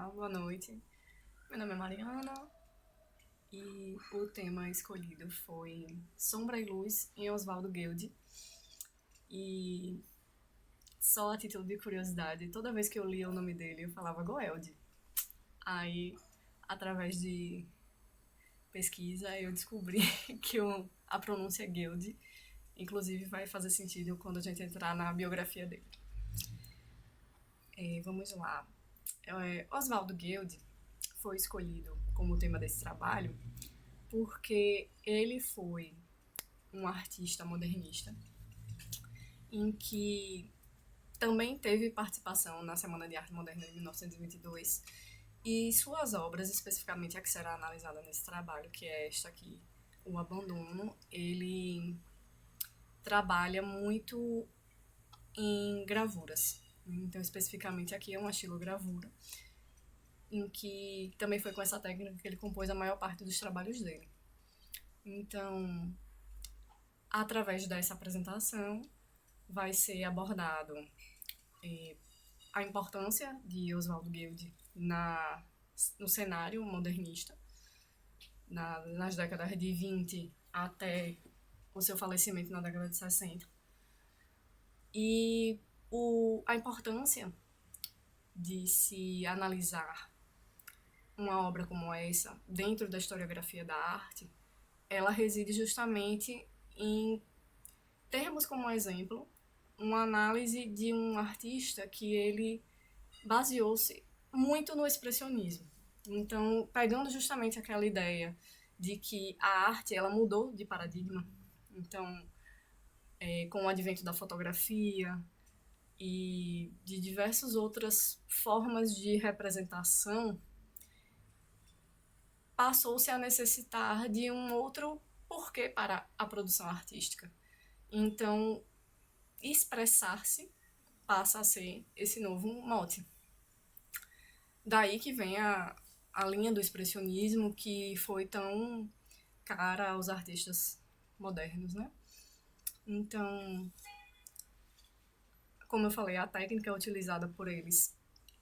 Olá, boa noite. Meu nome é Mariana e o tema escolhido foi Sombra e Luz em Oswaldo Guild. E só a título de curiosidade, toda vez que eu lia o nome dele eu falava Goeld. Aí, através de pesquisa, eu descobri que a pronúncia é Guild. Inclusive vai fazer sentido quando a gente entrar na biografia dele. Vamos lá. Oswaldo Guild foi escolhido como tema desse trabalho porque ele foi um artista modernista em que também teve participação na Semana de Arte Moderna de 1922 e suas obras, especificamente a que será analisada nesse trabalho, que é esta aqui, O Abandono, ele trabalha muito em gravuras. Então, especificamente aqui é uma estilogravura, em que também foi com essa técnica que ele compôs a maior parte dos trabalhos dele. Então, através dessa apresentação, vai ser abordado a importância de Oswaldo Guild no cenário modernista, nas décadas de 20 até o seu falecimento na década de 60. E a importância de se analisar uma obra como essa dentro da historiografia da arte, ela reside justamente em termos como exemplo uma análise de um artista que ele baseou-se muito no expressionismo. Então, pegando justamente aquela ideia de que a arte ela mudou de paradigma, então, com o advento da fotografia e de diversas outras formas de representação, passou-se a necessitar de um outro porquê para a produção artística. Então, expressar-se passa a ser esse novo mote. Daí que vem a linha do expressionismo que foi tão cara aos artistas modernos, né? Então, como eu falei, a técnica utilizada por eles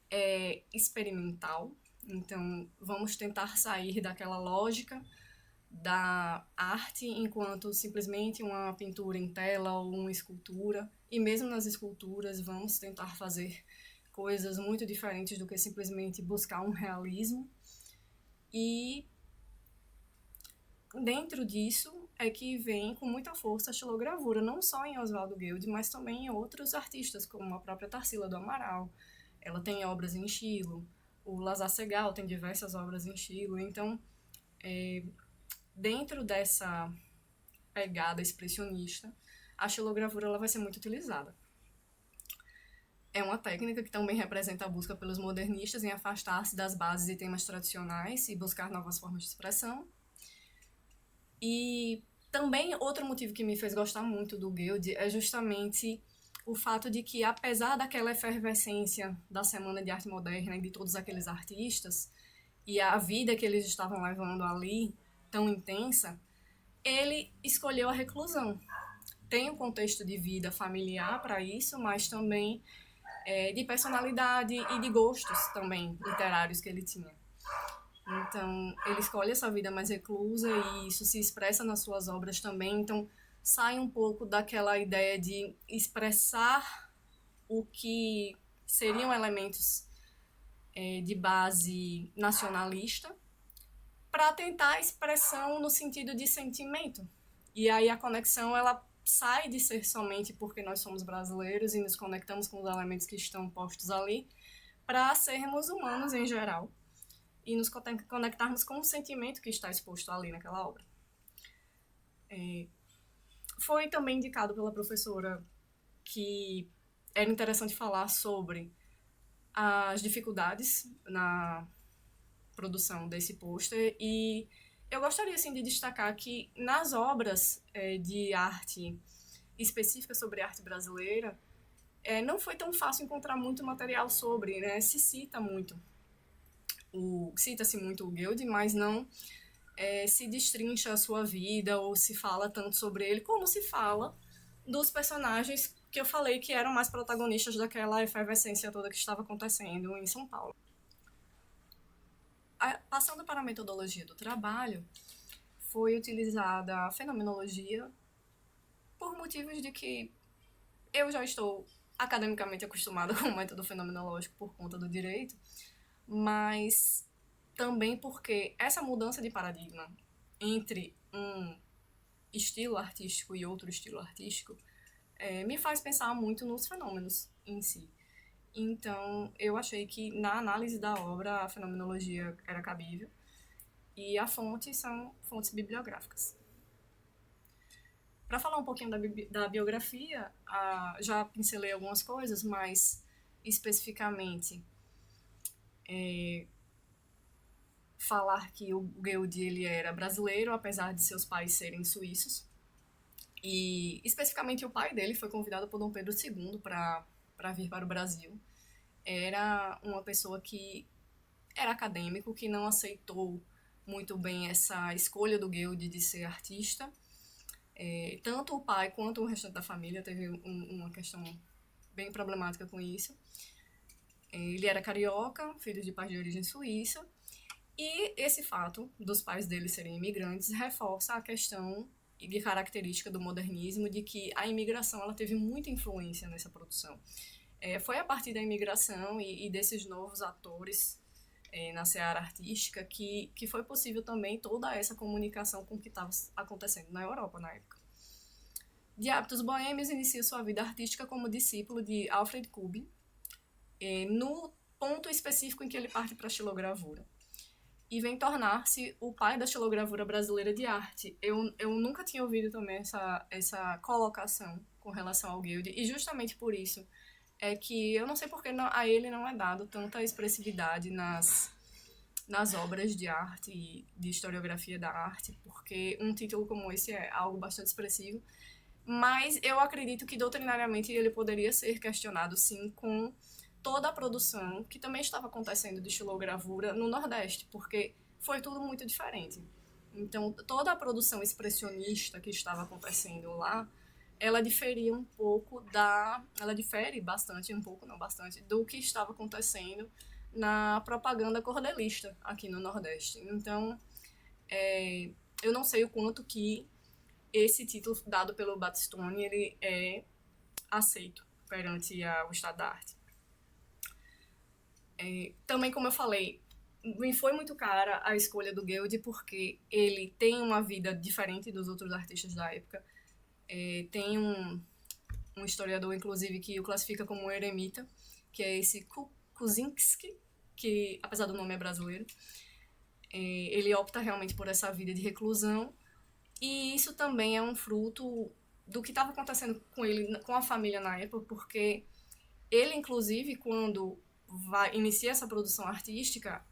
é experimental. Então, vamos tentar sair daquela lógica da arte enquanto simplesmente uma pintura em tela ou uma escultura. E mesmo nas esculturas, vamos tentar fazer coisas muito diferentes do que simplesmente buscar um realismo. E dentro disso é que vem com muita força a xilogravura, não só em Oswaldo Guild, mas também em outros artistas, como a própria Tarsila do Amaral. Ela tem obras em estilo, o Lazar Segal tem diversas obras em estilo. Então, dentro dessa pegada expressionista, a xilogravura ela vai ser muito utilizada. É uma técnica que também representa a busca pelos modernistas em afastar-se das bases e temas tradicionais e buscar novas formas de expressão. E também outro motivo que me fez gostar muito do Guild é justamente o fato de que, apesar daquela efervescência da Semana de Arte Moderna e de todos aqueles artistas, e a vida que eles estavam levando ali, tão intensa, ele escolheu a reclusão. Tem um contexto de vida familiar para isso, mas também de personalidade e de gostos também literários que ele tinha. Então, ele escolhe essa vida mais reclusa e isso se expressa nas suas obras também. Então, sai um pouco daquela ideia de expressar o que seriam elementos de base nacionalista para tentar a expressão no sentido de sentimento. E aí a conexão ela sai de ser somente porque nós somos brasileiros e nos conectamos com os elementos que estão postos ali, para sermos humanos em geral e nos conectarmos com o sentimento que está exposto ali naquela obra. Foi também indicado pela professora que era interessante falar sobre as dificuldades na produção desse pôster e eu gostaria assim, de destacar que nas obras de arte específica sobre arte brasileira não foi tão fácil encontrar muito material sobre, né? Se cita muito cita-se muito o Guild, mas não se destrincha a sua vida ou se fala tanto sobre ele como se fala dos personagens que eu falei que eram mais protagonistas daquela efervescência toda que estava acontecendo em São Paulo. Passando para a metodologia do trabalho, foi utilizada a fenomenologia por motivos de que eu já estou academicamente acostumada com o método fenomenológico por conta do direito, mas também porque essa mudança de paradigma entre um estilo artístico e outro estilo artístico me faz pensar muito nos fenômenos em si. Então, eu achei que na análise da obra a fenomenologia era cabível e a fonte são fontes bibliográficas. Para falar um pouquinho da biografia, já pincelei algumas coisas, mas especificamente falar que o Guilde ele era brasileiro, apesar de seus pais serem suíços. E especificamente o pai dele foi convidado por Dom Pedro II para vir para o Brasil. Era uma pessoa que era acadêmico, que não aceitou muito bem essa escolha do Guilde de ser artista. Tanto o pai quanto o restante da família teve uma questão bem problemática com isso. Ele era carioca, filho de pais de origem suíça, e esse fato dos pais dele serem imigrantes reforça a questão e característica do modernismo de que a imigração ela teve muita influência nessa produção. Foi a partir da imigração e desses novos atores na seara artística que foi possível também toda essa comunicação com o que estava acontecendo na Europa na época. De hábitos boêmios, inicia sua vida artística como discípulo de Alfred Kubin, no ponto específico em que ele parte para a xilogravura. E vem tornar-se o pai da xilogravura brasileira de arte. Eu nunca tinha ouvido também essa colocação com relação ao Guilde, e justamente por isso é que eu não sei porque a ele não é dado tanta expressividade nas obras de arte e de historiografia da arte, porque um título como esse é algo bastante expressivo, mas eu acredito que doutrinariamente ele poderia ser questionado sim com toda a produção que também estava acontecendo de xilogravura no Nordeste, porque foi tudo muito diferente. Então, toda a produção expressionista que estava acontecendo lá, ela diferia um pouco ela difere bastante, um pouco, não bastante, do que estava acontecendo na propaganda cordelista aqui no Nordeste. Então, eu não sei o quanto que esse título dado pelo Battistoni, ele é aceito perante o Estado da Arte. Também, como eu falei, me foi muito cara a escolha do Guilde porque ele tem uma vida diferente dos outros artistas da época. Tem um historiador, inclusive, que o classifica como um eremita, que é esse Kuczynski, que, apesar do nome é brasileiro, ele opta realmente por essa vida de reclusão, e isso também é um fruto do que estava acontecendo com ele, com a família na época, porque ele, inclusive, quando inicia essa produção artística,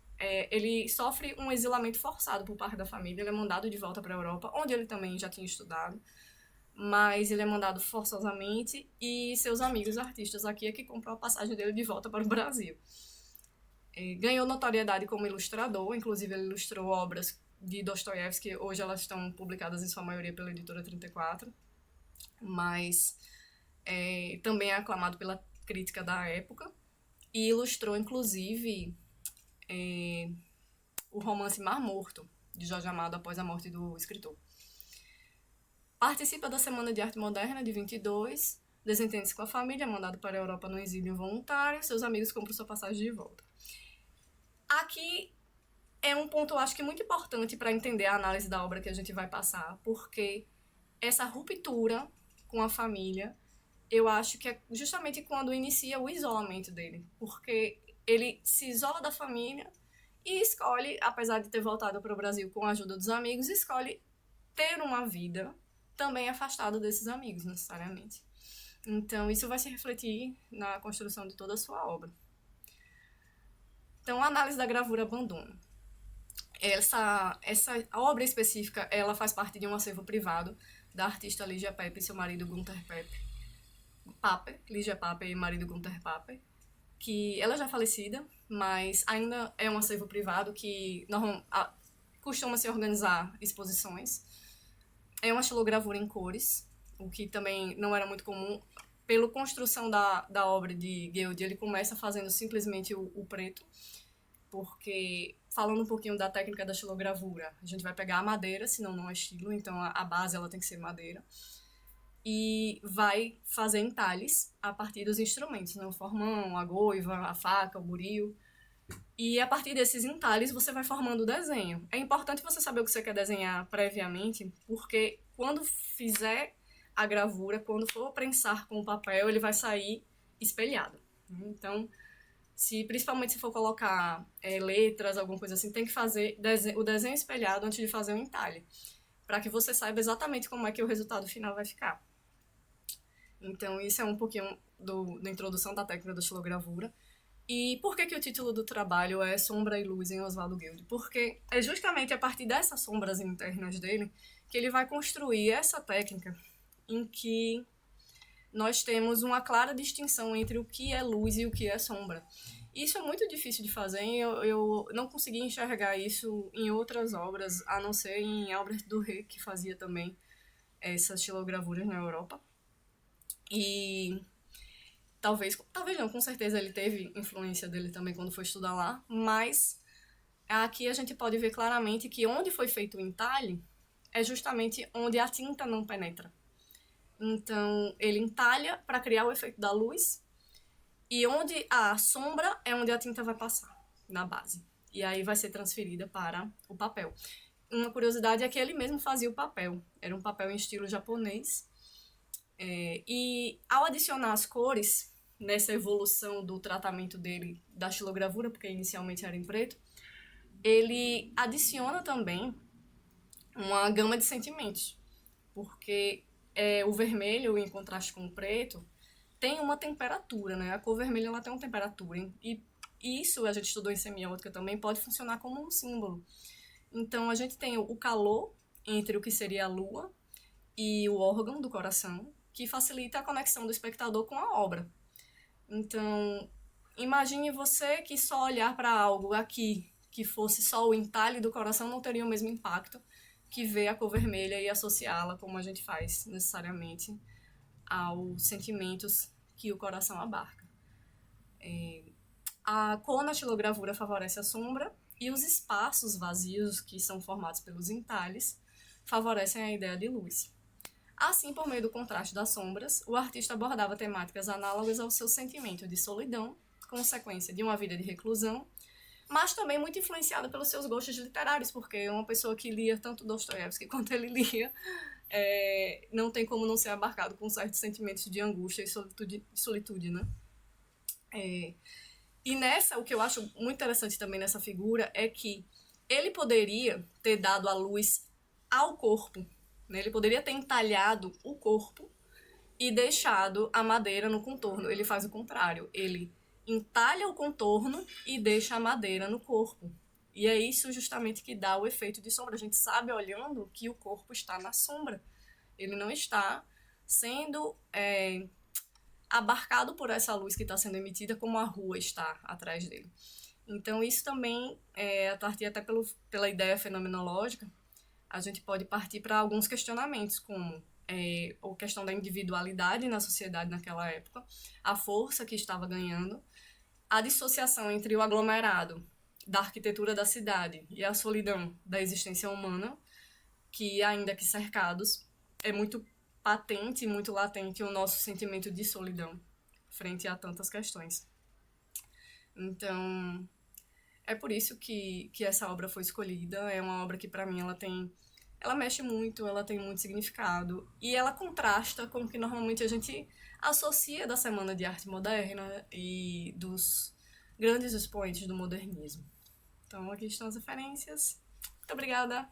ele sofre um exilamento forçado por parte da família, ele é mandado de volta para a Europa, onde ele também já tinha estudado, mas ele é mandado forçosamente e seus amigos artistas aqui é que comprou a passagem dele de volta para o Brasil. Ganhou notoriedade como ilustrador, inclusive ele ilustrou obras de Dostoiévski, hoje elas estão publicadas em sua maioria pela editora 34, mas também é aclamado pela crítica da época e ilustrou inclusive o romance Mar Morto, de Jorge Amado após a morte do escritor. Participa da Semana de Arte Moderna de 22, desentende-se com a família, mandado para a Europa no exílio voluntário, seus amigos compram sua passagem de volta. Aqui é um ponto, eu acho que muito importante para entender a análise da obra que a gente vai passar, porque essa ruptura com a família, eu acho que é justamente quando inicia o isolamento dele, porque ele se isola da família e escolhe, apesar de ter voltado para o Brasil com a ajuda dos amigos, escolhe ter uma vida também afastado desses amigos, necessariamente. Então, isso vai se refletir na construção de toda a sua obra. Então, a análise da gravura abandono. Essa obra específica, ela faz parte de um acervo privado da artista Lígia Pape e seu marido Gunther Pape, Lígia Pape e marido Gunther Pape, que ela já é falecida, mas ainda é um acervo privado que costuma se organizar exposições. É uma xilogravura em cores, o que também não era muito comum. Pela construção da obra de Guilde, ele começa fazendo simplesmente o preto, porque falando um pouquinho da técnica da estilogravura, a gente vai pegar a madeira, senão não é estilo, então a base ela tem que ser madeira, e vai fazer entalhes a partir dos instrumentos, né? O formão, a goiva, a faca, o buril. E a partir desses entalhes você vai formando o desenho. É importante você saber o que você quer desenhar previamente, porque quando fizer a gravura, quando for prensar com o papel, ele vai sair espelhado. Então, principalmente se for colocar letras, alguma coisa assim, tem que fazer o desenho espelhado antes de fazer o entalhe, para que você saiba exatamente como é que o resultado final vai ficar. Então, isso é um pouquinho da introdução da técnica da estilogravura. E por que o título do trabalho é Sombra e Luz em Oswaldo Guild? Porque é justamente a partir dessas sombras internas dele que ele vai construir essa técnica em que nós temos uma clara distinção entre o que é luz e o que é sombra. Isso é muito difícil de fazer, eu não consegui enxergar isso em outras obras, a não ser em Albert Dürer, que fazia também essas estilogravuras na Europa. E talvez não, com certeza ele teve influência dele também quando foi estudar lá, mas aqui a gente pode ver claramente que onde foi feito o entalhe é justamente onde a tinta não penetra. Então, ele entalha para criar o efeito da luz, e onde a sombra é onde a tinta vai passar, na base. E aí vai ser transferida para o papel. Uma curiosidade é que ele mesmo fazia o papel. Era um papel em estilo japonês. E ao adicionar as cores, nessa evolução do tratamento dele da estilogravura, porque inicialmente era em preto, ele adiciona também uma gama de sentimentos, porque o vermelho, em contraste com o preto, tem uma temperatura, né? A cor vermelha ela tem uma temperatura, e isso a gente estudou em semiótica também, pode funcionar como um símbolo. Então a gente tem o calor entre o que seria a lua e o órgão do coração, que facilita a conexão do espectador com a obra. Então, imagine você que só olhar para algo aqui, que fosse só o entalhe do coração, não teria o mesmo impacto que ver a cor vermelha e associá-la, como a gente faz necessariamente, aos sentimentos que o coração abarca. A cor na estilogravura favorece a sombra, e os espaços vazios que são formados pelos entalhes favorecem a ideia de luz. Assim, por meio do contraste das sombras, o artista abordava temáticas análogas ao seu sentimento de solidão, consequência de uma vida de reclusão, mas também muito influenciada pelos seus gostos literários, porque uma pessoa que lia tanto Dostoiévski quanto ele lia, não tem como não ser abarcado com certos sentimentos de angústia e solitude, né? E o que eu acho muito interessante também nessa figura é que ele poderia ter dado a luz ao corpo, né? Ele poderia ter entalhado o corpo e deixado a madeira no contorno. Ele faz o contrário, ele entalha o contorno e deixa a madeira no corpo. E é isso justamente que dá o efeito de sombra. A gente sabe, olhando, que o corpo está na sombra. Ele não está sendo abarcado por essa luz que está sendo emitida, como a rua está atrás dele. Então, isso também, a partir até pela ideia fenomenológica, a gente pode partir para alguns questionamentos, como a questão da individualidade na sociedade naquela época, a força que estava ganhando, a dissociação entre o aglomerado da arquitetura da cidade e a solidão da existência humana, que, ainda que cercados, é muito patente, muito latente o nosso sentimento de solidão frente a tantas questões. Então, é por isso que essa obra foi escolhida. É uma obra que, para mim, ela mexe muito, ela tem muito significado, e ela contrasta com o que normalmente a gente associa da Semana de Arte Moderna e dos grandes expoentes do modernismo. Então, aqui estão as referências. Muito obrigada!